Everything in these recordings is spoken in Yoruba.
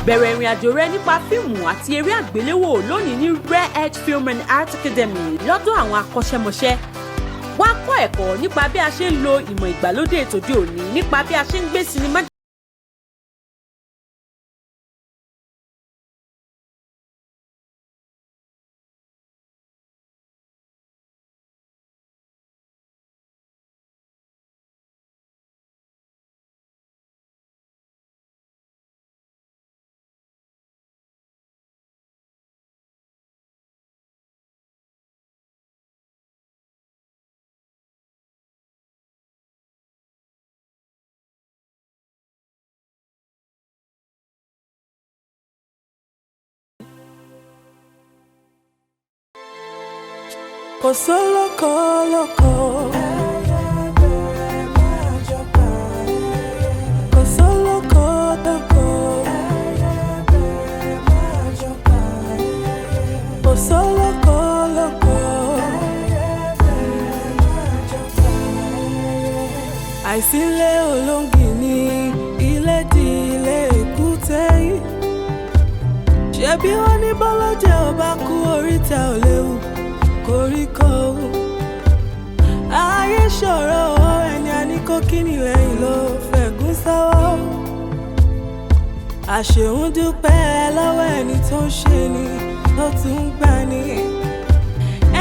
Bẹ̀rẹ̀ ìrìn àjò rẹ nípa fíìmù àti eré àgbéléwò lónìí ní Rare Edge Film and Art Academy lọ́dọ̀ àwọn akọ́ṣẹ́mọṣẹ́. Wá kọ́ ẹ̀kọ́ nípa bí a ṣe ń lo ìmọ̀ ìgbàlódé tòde òní nípa bí a ṣe ń gbé sinimá. Kò sólókò lóko. Kò sólókò dóko. Kò sólókò lóko. Àìsílé olóngìní ilé di ilé èkúté yìí. Ṣebí wọ́n ní bọ́lọ́jẹ́ ò bá kú oríta ò léwu. Koríko ayé ṣòro ẹni a ní kó kíni lẹ́yìn ló fẹ̀gún sọ́wọ́. Àṣeun dúpẹ́ lọ́wọ́ ẹni tó ń ṣe ni tó tún ń gbà ní.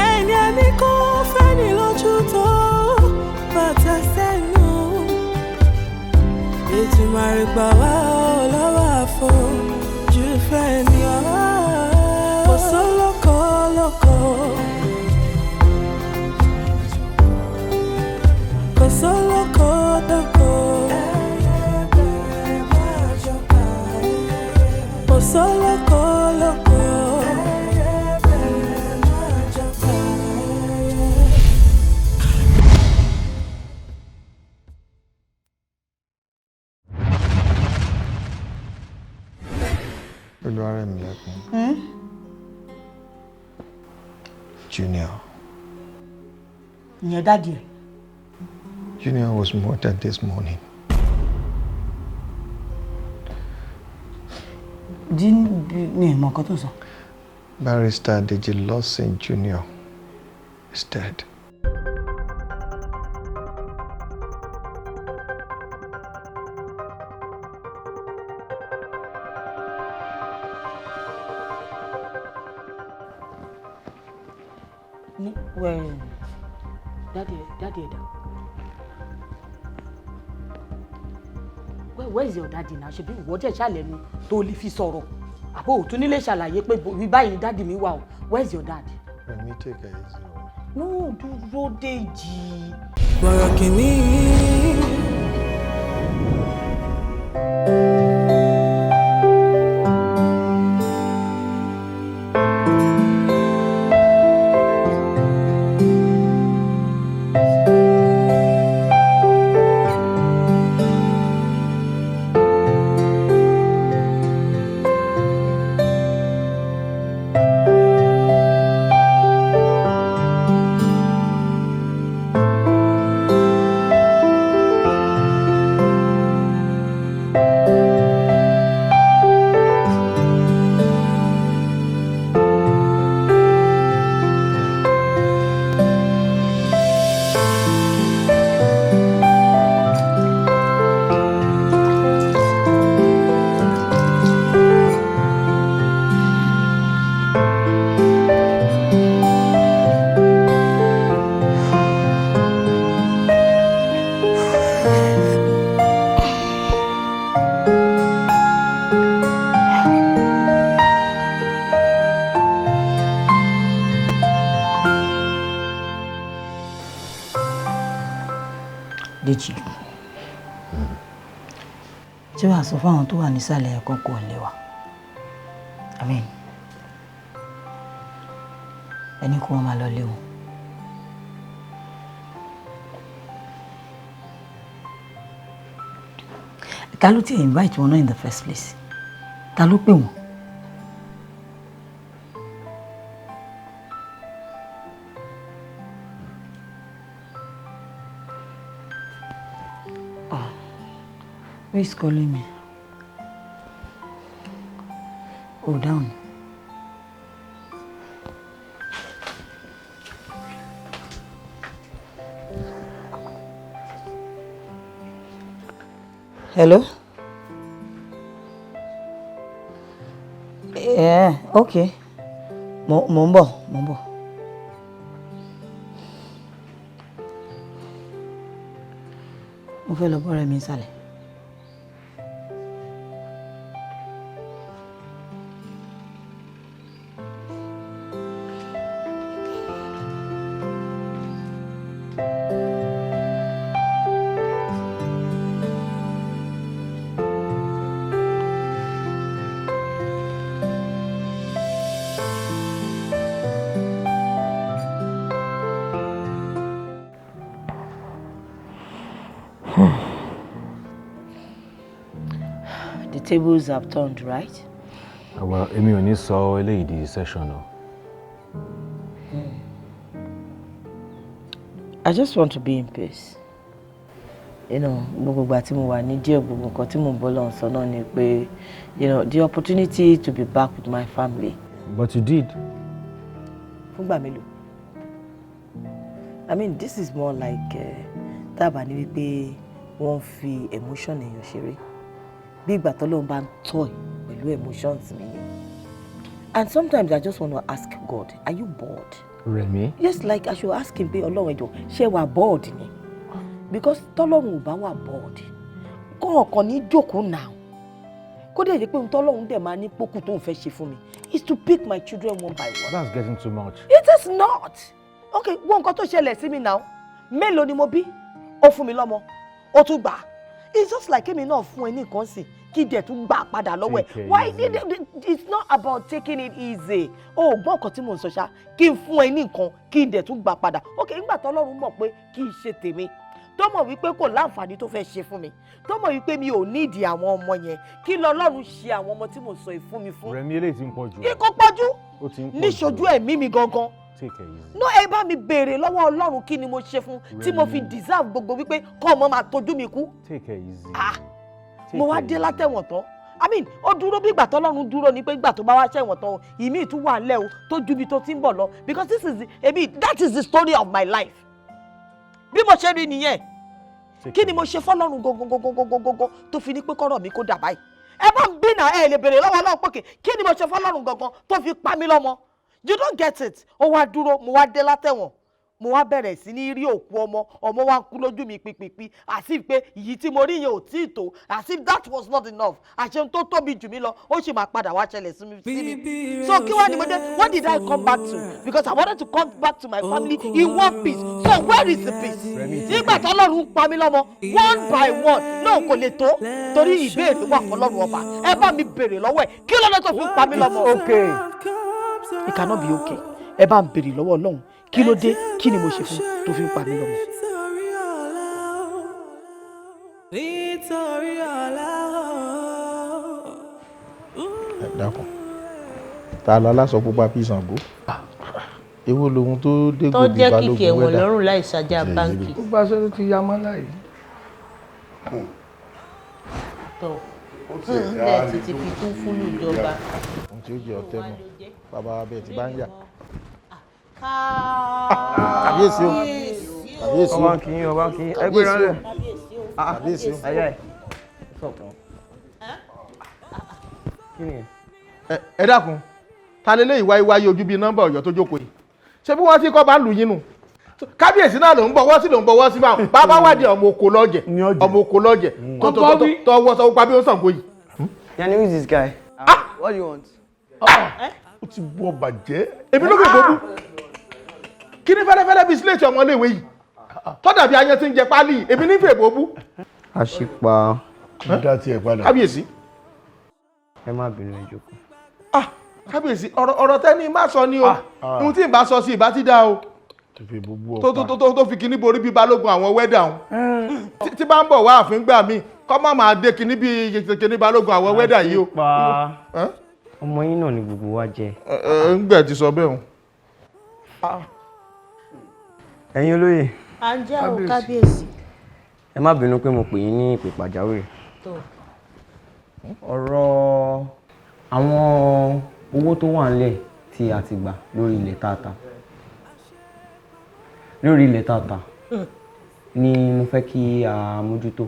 Ẹni a ní kó fẹ́ ni lójú tó bàtà sẹ́nu. Ètùmàrè gbà wá lọ́wọ́ àfojú fẹ́ ni ọ̀wá. Kò sólókò lóko. Sólókò dóko. Kò sólókò lóko. Olúwarẹ̀mílẹ́kún. Junior. Ìyẹn dáàdì ẹ̀. Junior was murdered this morning. Mi mọ nǹkan tó sọ. Barrister Deji Lawson Junior is dead. Well, daddy. Where is your daddy now? Ṣebí ìwọ jẹ́ ṣàlẹ́nu tó lè fi sọ̀rọ̀. Àbó ò tún nílé ṣàlàyé pé báyìí daddy mi wà o. Where is your daddy? Let me take it easy. No, dúró Dèjì. Borokini. Dèjì. Ṣé wàá sọ fáwọn tó wà nísàlẹ̀ ẹ̀kọ́ kò lè wà? Àmín. Ẹni kó wọn máa lọ lé wọn. Ta ló ti invite wọn náà in the first place? Ta ló pè wọ́n? Who is calling me? Go down. Hello? Yeah, okay. Mo ń bọ̀. Mo fẹ́ lọ bọ́ra mi sálẹ̀. The tables have turned, right? Well, èmi ò ní sọ eléyìí di session o. I just want to be in peace. You know, gbogbo ìgbà tí mo wà ní díẹ̀ gbogbo nǹkan tí mo bọ́ lọ́hùn sọ náà ni pé, you know, the opportunity to be back with my family. But you did. Fúngbà mélòó? I mean, this is more like tábà ní wípé wọ́n fi emotion èèyàn ṣeré. Bí ìgbà t'Ọlọ́run bá ń toy pẹ̀lú emotions mi ni. And sometimes I just want to ask God, are you bored? Remi? Yes, like I should ask him pé Ọlọ́run ẹjọ́ ṣé wà bored ni? Because t'Ọlọ́run ò bá wà bored. Kọ̀ọ̀kan ní jókòó now. Kó dẹ̀ jẹ́ pé ohun t'Ọlọ́run dẹ̀ máa ní pókù tó ń fẹ́ ṣe fún mi is to pick my children one by one. That's getting too much. It is not. Okay, wọ́n nǹkan tó ṣẹlẹ̀ sí mi now. Mélòó ni mo bí? Ó fún mi lọ́mọ. Ó tún gbà. It's just like èmi náà fún ẹ ní nǹkan sí kí dẹ̀ tún gbà padà lọ́wọ́ ẹ̀. Why it's not about taking it easy. O gbọ́ nǹkan tí mò ń sọ ṣá kí n fún ẹ ní nǹkan kí dẹ̀ tún gbà padà. Okay, nígbà t'Ọlọ́run mọ̀ pé kì í ṣe tèmi. Tó mọ̀ wípé kò láǹfààní tó fẹ́ ṣe fún mi. Tó mọ̀ wípé mi ò nídìí àwọn ọmọ yẹn. Kí l'Ọlọ́run ṣe àwọn ọmọ tí mò ń sọ ìfún mi fún. Remi, eléyìí ti ń pọ̀ jù. Ikú pọ̀jù. Ó ti ń pọ̀ jù. Níṣojú ẹ̀mí mi gangan. Take it easy. No, ẹ bá mi béèrè lọ́wọ́ Ọlọ́run kí ni mo ṣe fún tí mo fi deserve gbogbo wípé kọ́ ọmọ máa tọ́jú mi kú. Take it easy. Mo wá dé látẹ̀wọ̀n tán. I mean, ó dúró bí ìgbà t'Ọlọ́run dúró ni pé ìgbà tó bá wá ṣẹ̀wọ̀n tán ìmí tún wà ńlẹ̀ o tó ju ibi tó ti ń bọ̀ lọ because that is the story of my life. Bí mo ṣe rí nìyẹn. Kí ni mo ṣe f'Ọlọ́run gogogogogogogo tó fi ní pé kọ́rọ̀ mi kó dà báyìí. Ẹ bá ń bí náà ẹ lè béèrè lọ́wọ́ Ọlọ́run pé kí ni mo ṣe f'Ọlọ́run gangan tó fi pa mí lọ́mọ. You don't get it. Ó wá dúró, mo wá dé látẹ̀wọ̀n. Mo wá bẹ̀rẹ̀ sí ní rí òkú ọmọ wá kú lójú mi pípípí. As if pé ìyí tí mo rí yẹn ò tí ì tó. As if that was not enough. Àṣẹ tó tóbi jù mí lọ, ó sì máa padà wá ṣẹlẹ̀ sí mi. So kí wá ni mo dé? What did I come back to? Because I wanted to come back to my family in one piece. So where is the peace? Nígbà tí Ọlọ́run pa mí lọ́mọ, one by one, náà kò lè tó. Torí ìbéèrè wà f'Ọlọ́run ọba. Ẹ bá mi béèrè lọ́wọ́ ẹ̀. Kí ló dé tó fi pa mí lọ́mọ? Okay. It cannot be okay. Ẹ bá ń béèrè lọ́wọ́ Ọlọ́run. Kí ló dé? Kí ni mo ṣe fún tó fi ń pa mí lọ́mọ? Ẹ dákun. Ta la lásọ pupa bí Ṣàngó? Èwo lohun tó dégò tó bí jẹ́ Balógun kìkì ẹ̀wọ̀n wẹ́dà? lọ́rùn láì ṣàjà báńkì. Ó bá aṣọ tó ti ya mọ́ láyé. tó bẹ́ẹ̀ ti fi kún fúlù ìjọba. Ohun tí ó jẹ ọ̀tẹ̀ nù. Bàbá wa bẹ́ẹ̀ ti bá ń yà. Kábíyèsí o. Kábíyèsí o. Ọba kì í, ọba kì í. Ẹgbẹ́ rẹ̀. Kábíyèsí o. Ayé. Kí ni? Ẹ dákun, ta lélẹ́ ìwáyé ojú bíi nọ́mbà Ọ̀yọ́ tó jókòó yìí? Ṣé bí wọ́n ti kọ́ bá ń lù yín nù? Kábíyèsí náà ló ń bọ̀wọ́ sí báwọn. Bàbá wádìí ọmọ oko lọ́jẹ̀. Ọmọ oko lọ́jẹ̀. Tó wọ́ sọ pa bí ó Ṣàngó yìí. Yanni, who is this guy? What do you want? Ó ti bu ọba jẹ́. Èmi ló fẹ́ gbogbo. Kí ni fẹ́lẹ́fẹ́lẹ́ bíi sílẹ̀tì ọmọ iléèwé yìí? Tó dàbí ayé tí ń jẹ pálí, èmi ní fẹ́ gbogbo. Àṣìpa. Dá tiẹ̀ padà. Kábíyèsí. Ẹ má bínú, ẹ jókòó. Kábíyèsí, ọ̀rọ̀ tẹ́ni má sọ ni o. Ohun tí ì bá sọ sí ìbá ti dá o. Tó fi kíní borí bíi Balógun àwọn wẹ́dà ọ̀hún. Tí bá ń bọ̀ wá àfin gbà mí, kọ́ má máa dé kíní bíi kíní Balógun àwọn wẹ́dà yìí o. Ọmọ yín náà ni gbogbo wa jẹ. Ń gbẹ̀ ti sọ bẹ́ẹ̀ o. Ẹ̀yin olóyè. À ń jẹ́ o kábíyèsí. Ẹ má bínú pé mo pè yín ní ìpè pàjáwìrì. Tó. Ọ̀rọ̀ àwọn owó tó wà nílẹ̀ tí a ti gbà lórí ilẹ̀ tààtà ni mo fẹ́ kí a mójútó.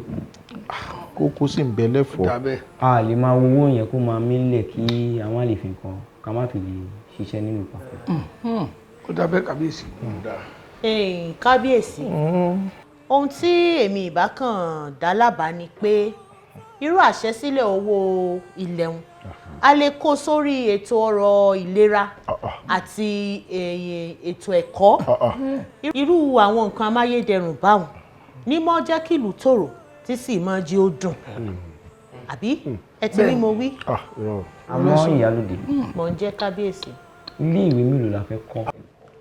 Kókó sì ń bẹ lẹ́fọ̀ọ́. A lè máa wo owó yẹn kó máa mílẹ̀ kí a má lè fi nǹkan ká má fi lè ṣiṣẹ́ nínú ìpapọ̀. Ó dábẹ́ kábíyèsí. Kábíyèsí ohun tí èmi ìbá kàn dá lábàá ni pé irú àṣẹsílẹ̀ owó ilẹ̀ wọn a lè kó sórí ètò ọrọ̀ ìlera àti ètò ẹ̀kọ́ irú àwọn nǹkan amáyédẹrùn báwọn ní mọ́ jẹ́ kí ìlú tòrò tí sì máa jí ó dùn àbí ẹ ti rí mo wí. àmọ́ ìyálòdì mo ń jẹ́ kábíyèsí. ilé ìwé mélòó la fẹ́ kọ́.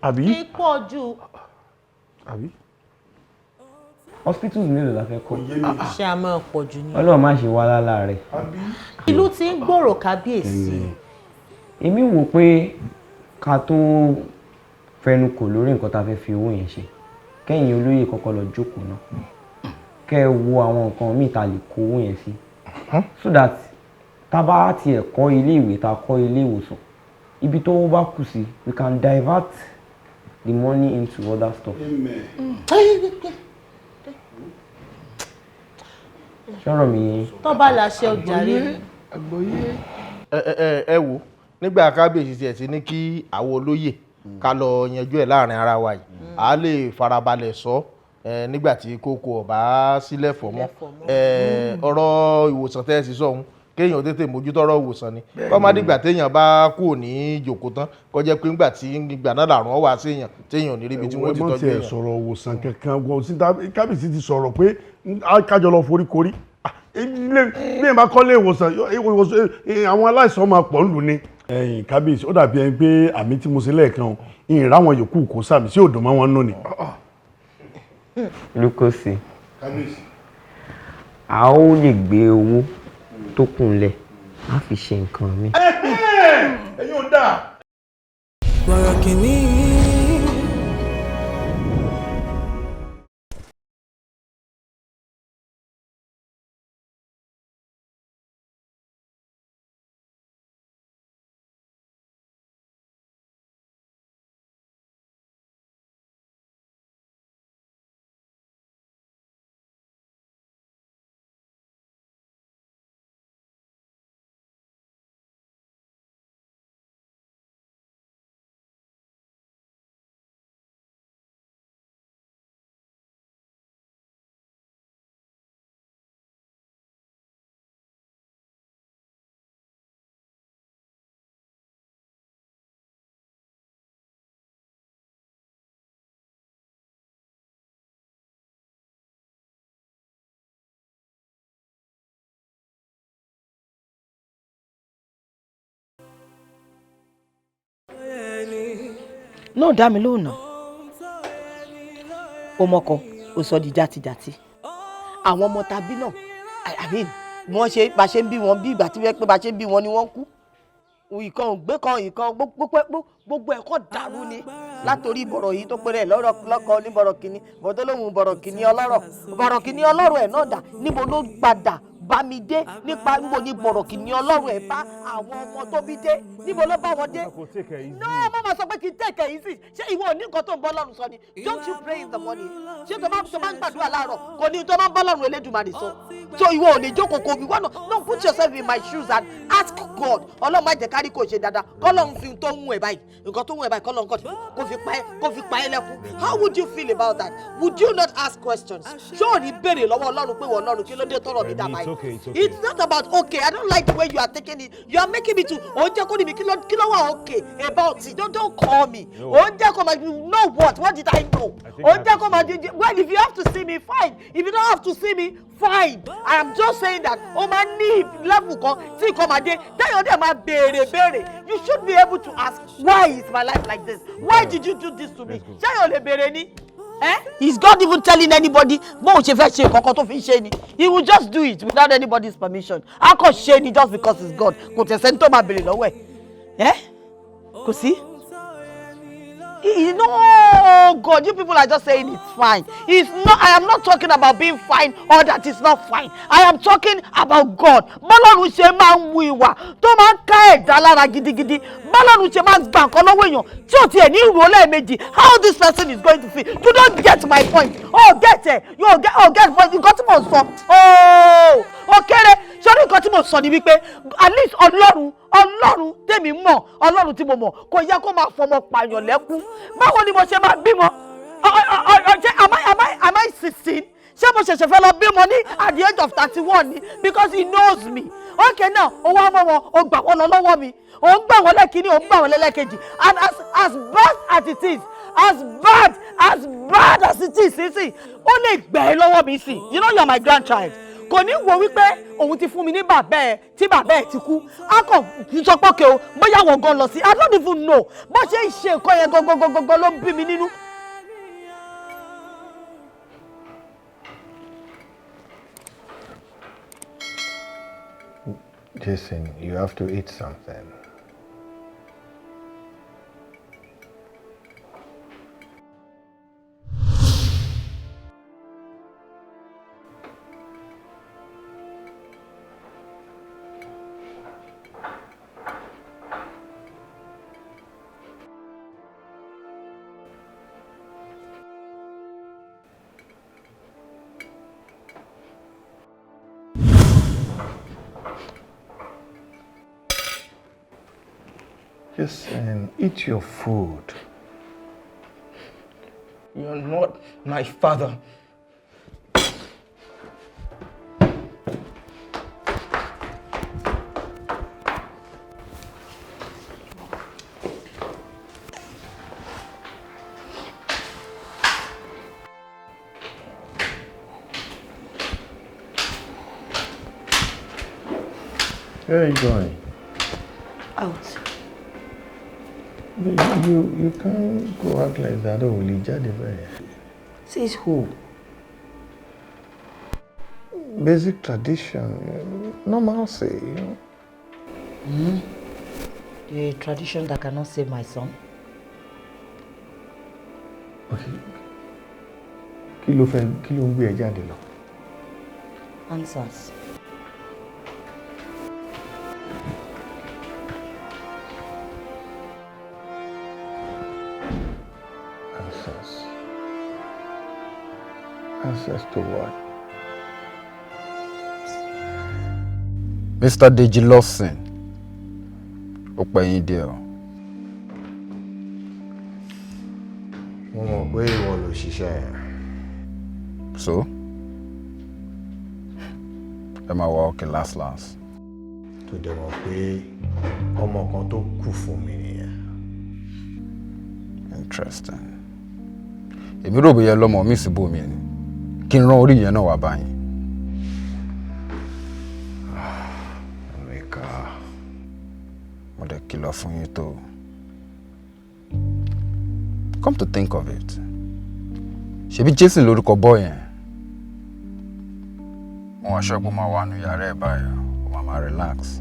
àbí. kí pọ̀ jù. àbí. hospitals mélòó la fẹ́ kọ́. ṣé a máa pọ̀ jù ní. Ọlọ́run má ṣe wá lálá rẹ̀. ìlú ti ń gbòòrò kábíyèsí. èmi wò pé ká tó fẹnu kò lórí nǹkan tá a fẹ́ fi owó yẹn ṣe kẹ́yìn olóyè kọ́kọ́ lọ jókòó náà kẹ́ ẹ wo àwọn nǹkan míì tá a lè kó owó yẹn sí so that tá a bá tiẹ̀ kọ́ ilé ìwé tá a kọ́ ilé ìwòsàn ibi tó bá kù sí we can divert the money into other stuff. sọ̀rọ̀ mi yẹn. tó bá láṣẹ ọjà rẹ. ẹ wo nígbà kábíyèsí tiẹ̀ ti ní kí àwọn olóyè ká lọ yanjú ẹ̀ láàrin ara wa yìí a lè farabalẹ̀ sọ nígbà tí kókó ọ̀bá sílẹ̀ fọ̀ mọ́ ọ̀rọ̀ ìwòsàn tẹ́ ẹ sì sọ̀hún kéèyàn tètè mójútó ọ̀rọ̀ ìwòsàn ni kọ́mádìgbà téèyàn bá kú ní ìjòkó tán kó jẹ́ pé ńgbà tí ìgbà náà làrùn ọ̀wà séèyàn téèyàn ò ní ríbi tí wọ́n ti tọ́jú èèyàn. sọ̀rọ̀ ìwòsàn kankan gbọ́ sí kábíyèsí ti sọ̀rọ̀ pé kájọ lọ foríkorí bí ẹ bá kọ́lé ìwòsàn àwọn aláìsàn máa pọ̀ ńlù ni. ẹ̀yin kábíyèsí ó dàbí ẹni pé àmì tí mo ṣe lẹ́ẹ̀kan ìyìn ráwọn yòókù kò sàmì sí òdò mọ́ wọn nù ni. lukosi a ó lè gbé owó tó kúnlẹ̀ á fi ṣe nǹkan mi. ẹ̀yin ò dáa. Borokini. náà dá mi lóhùn náà ó mọkọ ó sọ di játijàti àwọn ọmọ tàbí náà àmín wọ́n ṣe bá ṣe ń bí wọn bí ìgbà tí wọ́n pé bá ṣe ń bí wọn ni wọ́n kú ìkan ògbé kan ìkan gbogbo ẹ̀kọ́ dàrú ni látòrí bọ̀rọ̀ yìí tó péré lọ́kọ ní Borokini bọ̀dọ́ lóhùn Borokini ọlọ́rọ̀ ẹ̀ náà dà níbo ló padà bá mi dé nípa níbo ní Borokini ọlọ́run ẹ̀ bá àwọn ọmọ tó bí dé níbo ló bá wọn dé. náà má máa sọ pé kí n take it easy ṣé ìwọ ò ní nǹkan tó ń bọ́ lọ́run sọ ni don't you pray in the morning ṣé tó máa ń gbàdúrà láàárọ̀ kò ní tó máa ń bọ́ lọ́run Elédùmarè sọ so ìwọ ò lè jókòó kò bí wọ́n náà no put yourself in my shoes and ask God ọlọ́run má jẹ́ kárí kò ṣe dáadáa kọ́lọ́run fi tó ń wù ẹ̀ báyìí nǹkan tó ń wù ẹ̀ báyìí kọ́lọ́run kò fi pa ẹ́ lẹ́kún how would you feel about that would you not ask questions ṣé ò ní béèrè lọ́wọ́ ọlọ́run pé wọ́n ọlọ́run kí ló dé tọ́rọ̀ mi dà báyìí. It's not about okay. I don't like the way you are taking it. You are making me to oúnjẹ kò ní mi kí ló wà okay about it. Don't call me. Oúnjẹ kò máa know what? What did I know? Oúnjẹ kò máa well if you have to see me fine. If you don't have to see me fine. I am just saying that o máa ní level kan tí nǹkan máa dé. Tẹ́yọ̀ dẹ̀ máa béèrè. You should be able to ask why is my life like this? Why did you do this to me? Ṣẹ́yọ̀ lè béèrè ni. Is God even telling anybody bóun ṣe fẹ́ ṣe kankan tó fi ń ṣe ni? He will just do it without anybody's permission. A kò ṣe ni just because it's God. Kò tẹ̀sẹ̀ ní tó máa béèrè lọ́wọ́ ẹ̀. Kò sí. No, God, you people are just saying it's fine. It's not. I am not talking about being fine or that it's not fine. I am talking about God. Bọ́lọ́run ṣe máa ń wu ìwà tó máa ń ká ẹ̀dá lára gidigidi. Bọ́lọ́run ṣe máa ń gbà nǹkan lọ́wọ́ èèyàn tí ò tiẹ̀ ní ìrò lẹ́ẹ̀mejì. How this person is going to feel? You don't get my point. Oh, get it. You get point. Nǹkan tí mo sọ. Oh, okay. Sọ́rí nǹkan tí mo sọ ni wípé at least Ọlọ́run tèmi mọ̀, Ọlọ́run tí mo mọ̀ kò yẹ kó máa fọmọ pààyàn lẹ́kún. Báwo ni mo ṣe máa bímọ? Am I 16? Ṣé mo ṣẹ̀ṣẹ̀ fẹ́ lọ bímọ ní at the age of 31 ni? Because he knows me. Okay now, ó wá mọ́ wọn, ó gbà wọ́n lọ lọ́wọ́ mi. Ó ń gbà wọ́n lẹ́kìíní, ó ń gbà wọ́n lẹ́lẹ́kejì. And as bad as it is, as bad as it is, sísì, ó lè gbẹ̀ ẹ́ lọ́wọ́ mi sí. You know you are my grandchild. Kò ní wo wípé òun ti fún mi ní bàbá ẹ̀ tí bàbá ẹ̀ ti kú. A kàn sọ pé kí o bóyá wọ́n gan lọ sí. I don't even know. Bó ṣe ń ṣe nǹkan yẹn gangan ló ń bí mi nínú. Jason, you have to eat something. Jason, eat your food. You're not my father. Where are you going? Out. You can't go out like that. Oh, jáde bẹ́ẹ̀. Says who? Basic tradition, normalcy, you know. The tradition that cannot save my son. Okay. Kí ló ń gbé ẹ jáde lọ? Answers. Answers to what? Mr. Deji Lawson, ó pẹ́ yín dé o. Mo mọ̀ pé ìwọ ló ṣiṣẹ́ yẹn. So? Ẹ máa wá òkè last. Tó dẹ̀ mọ̀ pé ọmọ kan tó kù fún mi nìyẹn. Interesting. Èmi rò bóyá lọ́mọ mi síbò mi ni. Kí n rán orí yẹn náà wá báyìí. Amẹ́ríkà. Mo dẹ̀ kìlọ̀ fún yín tó. Come to think of it. Ṣebí Jason lórúkọ boy yẹn. Mo wá ṣọ́pọ̀ máa wà nù yàrá ẹ̀ báyìí. Ó máa relax.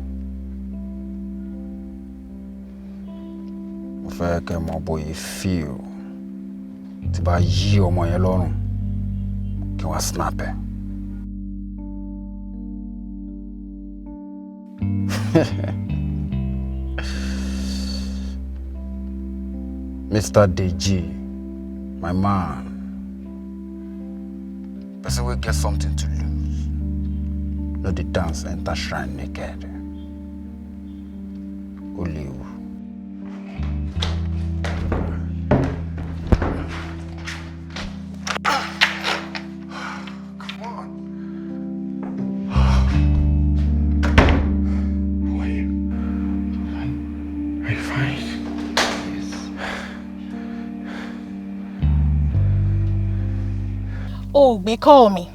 Mo fẹ́ kẹ́ mọ̀ bóyá feel. Tí bá yí ọmọ yẹn lọ́rùn. Kí wọ́n snap ẹ̀. Mr. Deji, my man. Person will get something to lose. No the dance enter shrine naked. Only you. O gbé call mi.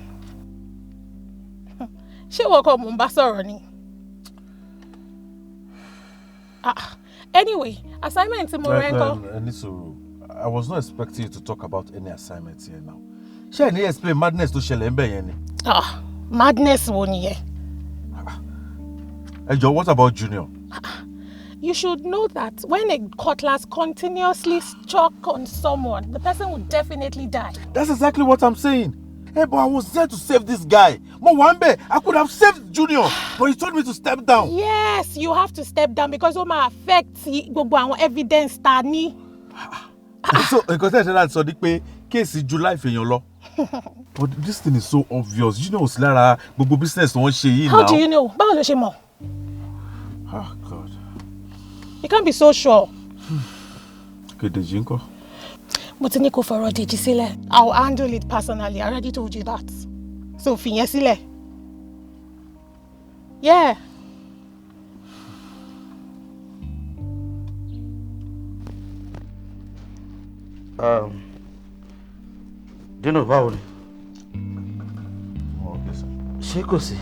Ṣé wọ́n kọ́ mò ń bá sọ̀rọ̀ ni? Anyway, assignment tí mo rẹ́ ń kọ́. I was not expecting you to talk about any assignments here now. Ṣé ẹ ní explain madness tó ṣẹlẹ̀ ń bẹ̀ yẹn ni? Madness wo nìyẹn? Ẹ jọ̀ọ́, what about Junior? You should know that when a cutlass continuously struck on someone, the person would definitely die. That's exactly what I'm saying. Hey, but I was there to save this guy. Mwambe, I could have saved Junior, but he told me to step down. Yes, you have to step down because it might affect gbogbo evidence ta ní. So, because I said that case July fèyàn lọ. But this thing is so obvious. You know, Slara, gbogbo business wọ́n ṣe yìí now. How do you know? Báwo ló ṣe mọ̀? Oh God. You can't be so sure. Okay, Deji ńkọ́? Mo ti ní kó fọ̀rọ̀ Deji sílẹ̀. I'll handle it personally. I already told you that. So fìyẹn sílẹ̀. Yeah. Dino, báwo ni? Oh, yes, sir. Ṣé kò sí?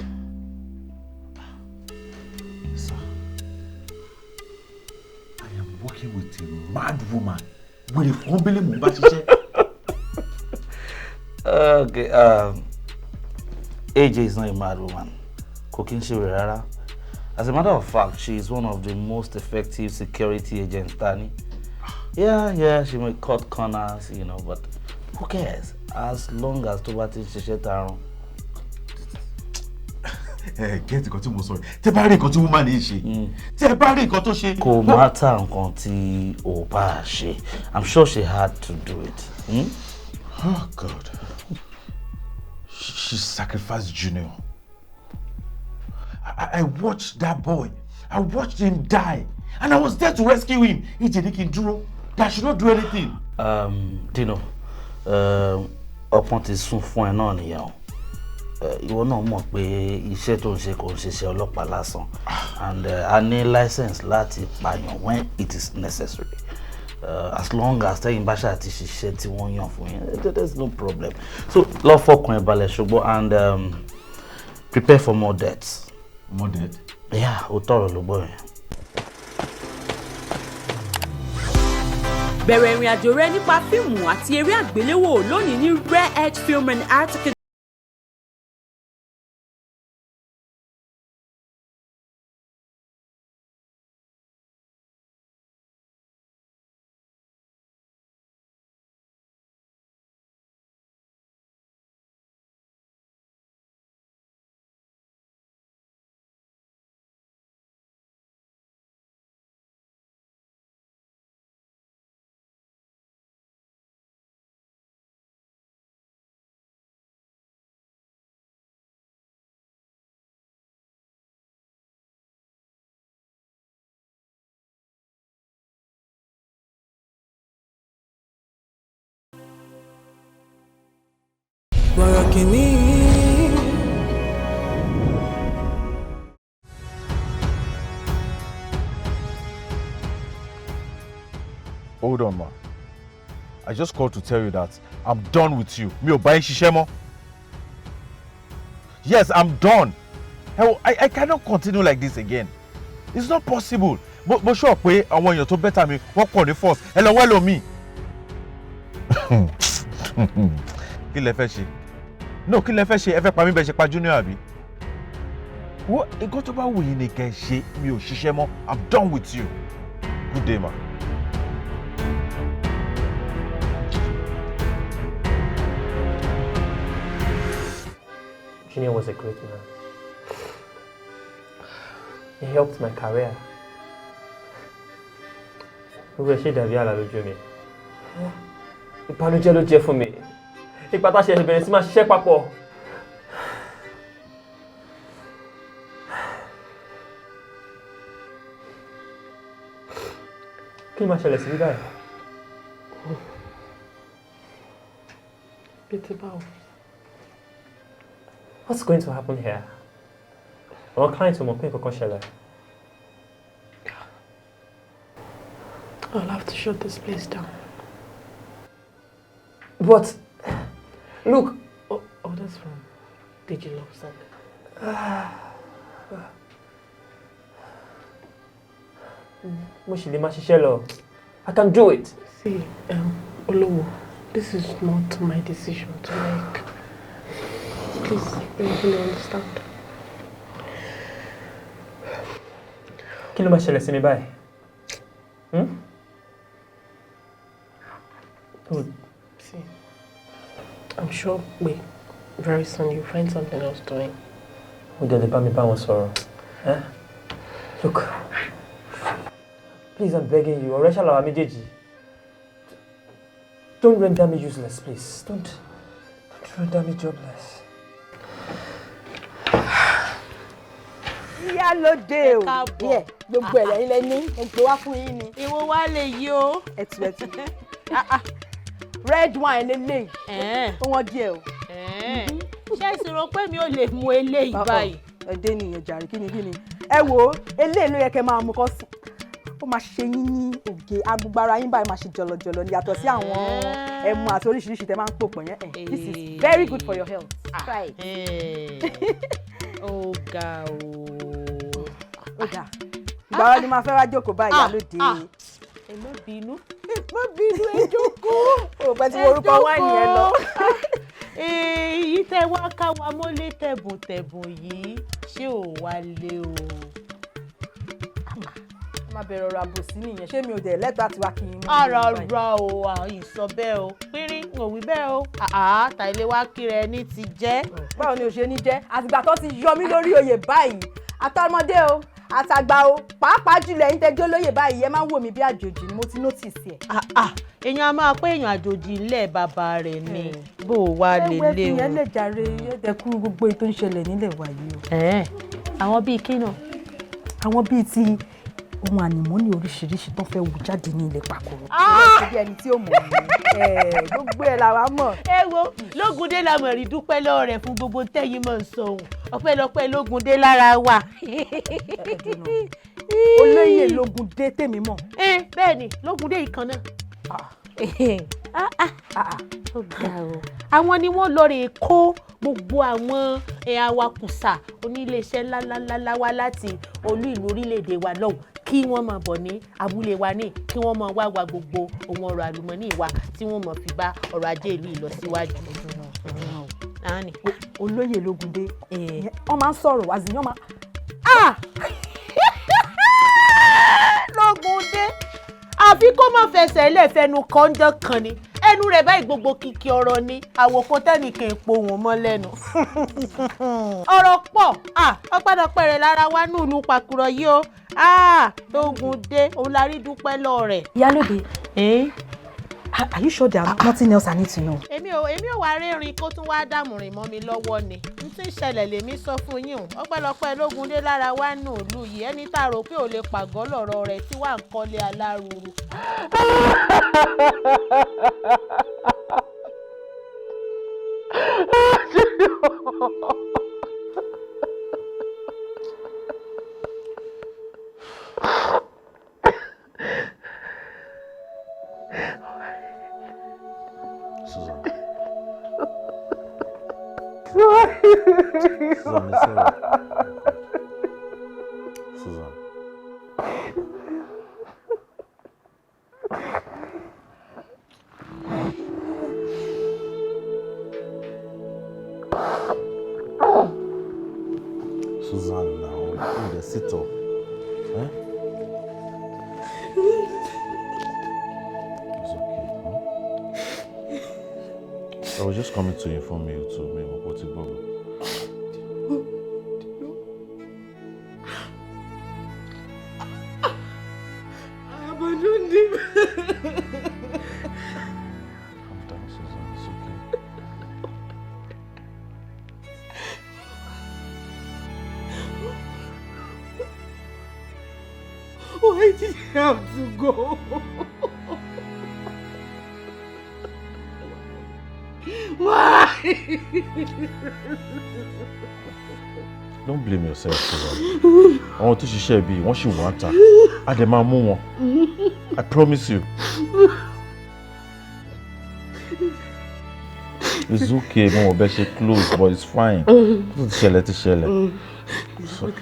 Sir, I am working with a mad woman. Wèrè fọ́nbélé mò ń bá ṣiṣẹ́. Okay, AJ is not a mad woman. Kò kí n ṣe wèrè rárá. As a matter of fact, she is one of the most effective security agents, Tani. Yeah, she may cut corners, you know, but who cares? As long as tó bá ti ṣiṣẹ́ tarun. Get nǹkan tí mo sọ. Tẹ́ bá rí nǹkan tí woman yìí ṣe. Tẹ́ bá rí nǹkan tó ṣe. Kò matter nǹkan tí ó bá ṣe. I'm sure she had to do it. Oh God. She sacrificed Junior. I watched that boy. I watched him die. And I was there to rescue him. That should not do anything. Dino, ọpọ́n ti sún fún ẹ náà nìyẹn o. Ìwọ náà mọ̀ pé iṣẹ́ tó ń ṣe kò ń ṣiṣẹ́ ọlọ́pàá lásán. And I need license láti pààyàn when it is necessary. As long as tẹ́yìn bá ṣáà ti ṣiṣẹ́ tí wọ́n yàn fún yín, there's no problem. So lọ fọkàn ẹ balẹ̀ ṣùgbọ́n and prepare for more deaths. More death? Yeah, ó tọrọ ló gbọ́ yẹn. Bẹ̀rẹ̀ ìrìn àjò rẹ nípa fíìmù àti eré àgbéléwò lónìí ní Rare Edge Film and Art Academy. Borokini. Hold on, ma. I just called to tell you that I'm done with you. Mi ò bá yín ṣiṣẹ́ mọ́. Yes, I'm done. Hell, I cannot continue like this again. It's not possible. Mo sure pé àwọn èèyàn tó better mi wọ́n pọ̀ ní force. Ẹ lọ wẹ́lò mi. Kí lẹ fẹ́ ṣe? No, kí lẹ fẹ́ ṣe? Ẹ fẹ́ pa mí bẹ́ẹ̀ ṣe pa Junior àbí? Wo nǹkan tó bá wù yín ni kẹ́ ẹ ṣe. Mi ò ṣiṣẹ́ mọ́. I'm done with you. Good day, ma. Junior was a great man. He helped my career. Gbogbo ṣe dàbí àlá lójú mi. Ìbànújẹ́ ló jẹ́ fún mi. Ìgbà tá a ṣe bẹ̀rẹ̀ sí máa ṣiṣẹ́ papọ̀. Kí ni máa ṣẹlẹ̀ sí bí báyìí? It's about. What's going to happen here? Our clients will make a shell. I'll have to shut this place down. But look, oh, that's from Digital Side. I can do it. See, Olowo, this is not my decision to make. Please, you understand. Kí ló máa ṣẹlẹ̀ sí mi báyìí? sure pé very soon you find something else doing. Ó dẹ̀ lè bá mi bá wọn sọ̀rọ̀. Look, please, I'm begging you. Ọ̀rẹ́ ṣàlàwà méjèèjì. Don't render me useless, please. Don't render me jobless. Ìyá ló dé o. Gbogbo ẹ̀rẹ̀ ilẹ̀ ní ẹgbẹ́ wá fún yín ni. Ìwọ wá lè yí o. Ẹ̀tù. Red wine lélẹ́yìí. Tó wọ́n díẹ̀ o. Ṣé ìṣòro pé mi ò lè mu eléyìí báyìí? Ẹ̀dẹ́ nìyẹn jàre kí ni. Ẹ wo eléyìí ló yẹ kẹ́ máa mú kọ́ sí. Ó máa ṣe yín ní ògè agbára yín báyìí máa ṣe jọ̀lọ̀jọ̀lọ̀ yàtọ̀ sí àwọn ẹmu àti oríṣiríṣi tẹ́ máa ń pò pọ̀ yẹn. This is very good for your health. Try it. Ó ga o. Ìgbà wo ni máa fẹ́ wá jókòó báyìí lálóde? Ẹ má bínú ẹ jókòó. Ó pẹ́ tí orúkọ wáìnì ẹ lọ. Èyí tẹ wá ká wa mọ́lé tẹ̀bùntẹ̀bùn yìí ṣé ò wá lé o. Má bẹ̀rẹ̀ ọ̀rọ̀ àbòsí nìyẹn ṣé mi ò dẹ̀ lẹ́tọ̀ọ́ àti wá kí n mú. Rárá o ìsọ bẹ́ẹ̀ o pínrín n ò wí bẹ́ẹ̀ o. Tàìlé wá kiri ẹni ti jẹ́. Báwo ni o ṣe ní jẹ́ àtìgbà tó ti yọ mí lórí oyè báyìí àtọmọdé o àtàgbà o pàápàá jùlọ ẹ̀yin tẹ́jọ́ lóyè báyìí ẹ máa ń wò mí bí àjòjì ni mo ti notice ẹ̀. Èèyàn a máa pé èèyàn àjòjì ńlẹ̀ bàbá rẹ̀ ni bó o wá lè lé o. ẹgbẹ́ ìyẹn lè jàre ẹ̀dẹ̀kú gbogbo ètò ń ṣẹlẹ̀ nílẹ̀ wa yìí o. Àwọn bíi kí náà? Àwọn bíi ti ohun ànìmọ́nì oríṣiríṣi tó fẹ́ wù jáde ní ilẹ̀ pàkóró. Bí ẹni tí ó mọ̀ ní gbogbo ẹ̀ làwa mọ̀. Ẹ wo Lógúndé la mọ̀ rí dúpẹ́ lọ́wọ́ rẹ̀ fún gbogbo tẹ́yìn mọ̀ ń sọ òun ọpẹ́lọpẹ́ Lógúndé lára wa. Olóyè Lógúndé tèmi mọ̀. Bẹ́ẹ̀ ni Lógúndé yìí kan náà. Ó ga o. Àwọn ni wọ́n lọ rè kó gbogbo àwọn awakùsà oníléeṣẹ́ ńláńláńlá wá láti olú ìlú orílẹ̀-èdè wa lọ́hùn kí wọ́n máa bọ̀ ní abúlé wa ní kí wọ́n máa wá wa gbogbo ohun ọrọ̀ àlùmọ́nì wa tí wọ́n máa fi bá ọrọ̀ ajé ìlú ìlọsíwájú. Olóyè Lógúndé wọ́n máa ń sọ̀rọ̀ wá sí yọ́n máa. Lógúndé àfi kó má fẹsẹ̀ lẹ́fẹ̀ẹ́nu kọ́ńjọ́ kan ni ẹnu rẹ̀ báyìí gbogbo kìkì ọ̀rọ̀ ni àwòkọ́ tẹ́nìkan èpo wọn mọ́ lẹ́nu. Ọ̀rọ̀ pọ̀ ọpẹ́lọpẹ́ rẹ̀ lára wa ní ìlú pàkúrọ̀ yìí o. Lógúndé òun la rí dúpẹ́ lọ rẹ̀. Ìyálóde, are you sure there are nothing else I need to know? Èmi ò wá rẹ́rìn kó tún wá dàmùrìn mọ́ mi lọ́wọ́ ni. N tí ń ṣẹlẹ̀ lèmi sọ fún yín o. Ọpẹ́lọpẹ́ Lógúndé lára wa nù ìlú yìí ẹni tá a rò pé ò lè pàgọ́ lọ̀rọ̀ rẹ̀ tí wà ń kọ́lé alárùrù. Susan. Susan. Susan, now, the sit up. It's okay, I was just coming to inform you to me what it was. Abandoned him. Calm down, Susan. It's okay. Why did he have to go? Why? Don't blame yourself, Susan. I want to share be. Once you want her, I demand more. I promise you. It's okay, Mom. But she close, but it's fine. To share. So,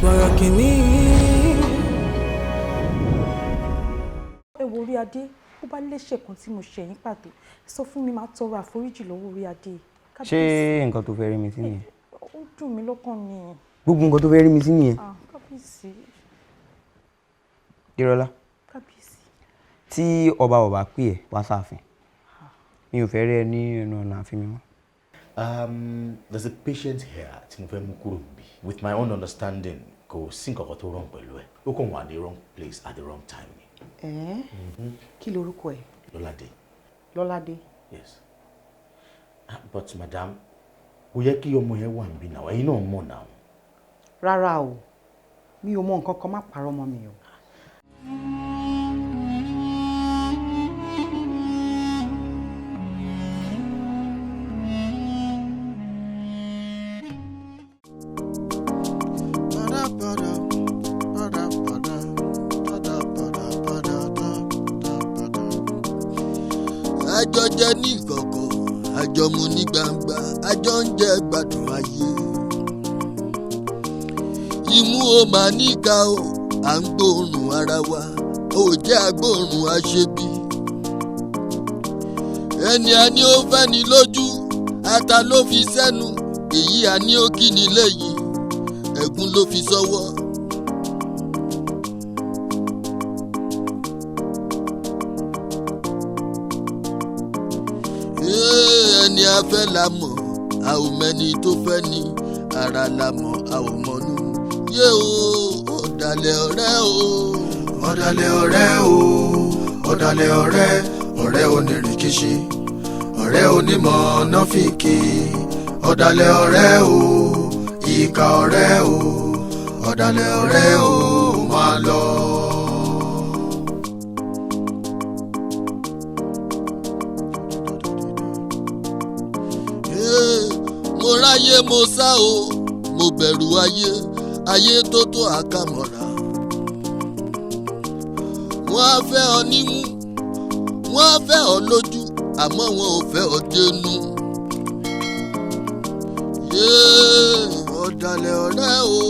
Borokini, lẹ́ṣẹ̀ kan tí mo ṣẹ̀ yín pàtó sọ fún mi máa tọrọ àforíjì lọ́wọ́ orí adé. ṣé nǹkan tó fẹ́ rí mi sí nìyẹn. ó dùn mí lọ́kàn ni. gbogbo nǹkan tó fẹ́ rí mi sí nìyẹn. kábíyèsí. Dírọ́lá. kábíyèsí. tí ọba pè ẹ́ wá sáàfin mi ò fẹ́ rí ẹ ní ẹnu ọ̀nà ààfin mi mọ́. There's a patient here tí mo fẹ́ mú kúrò níbí. With my own understanding kò sí nǹkan kan tó wrong pẹ̀lú ẹ̀ ó kàn wà ní wrong place at the wrong time ni. Kí lorúkọ ẹ? Lọ́ládé. Lọ́ládé. Yes. But madam kò yẹ kí ọmọ yẹn wà níbí náà ẹ̀yin náà mọ̀ náà. Rárá o mi ò mọ nǹkan kan, má parọ́ mọ́ mi o. àjọ jẹ ní ìkọ̀kọ̀ àjọ mu ní gbangba àjọ ń jẹ gbádùn ayé imú o mà níka o à ń gbóòórùn ara wa ò jẹ́ agbóòórùn aṣebi ẹni a ní ó fẹ́ ni lójú ata ló fi sẹ́nu èyí a ní ó kí ni lẹ́yìn ẹ̀gún ló fi sọ́wọ́. ẹni a fẹ́ la mọ̀ a ò mẹ́ni tó fẹ́ ni ara la mọ̀ a ò mọ̀nú yé o ọ̀dàlẹ̀ ọ̀rẹ́ o. ọ̀dàlẹ̀ ọ̀rẹ́ o ọ̀dàlẹ̀ ọ̀rẹ́ ọ̀rẹ́ onírìkíṣí ọ̀rẹ́ onímọ̀ nọ́fìkì ọ̀dàlẹ̀ ọ̀rẹ́ o ìkà ọ̀rẹ́ o ọ̀dàlẹ̀ ọ̀rẹ́ o máa lọ. mo ráyé mo sá o mo bẹ̀rù ayé ayé tó tó àkàmọ̀ra wọ́n á fẹ́ ọ nímú wọ́n á fẹ́ ọ lójú àmọ́ wọn ò fẹ́ ọ dénú. ọ̀dàlẹ̀ ọ̀rẹ́ o.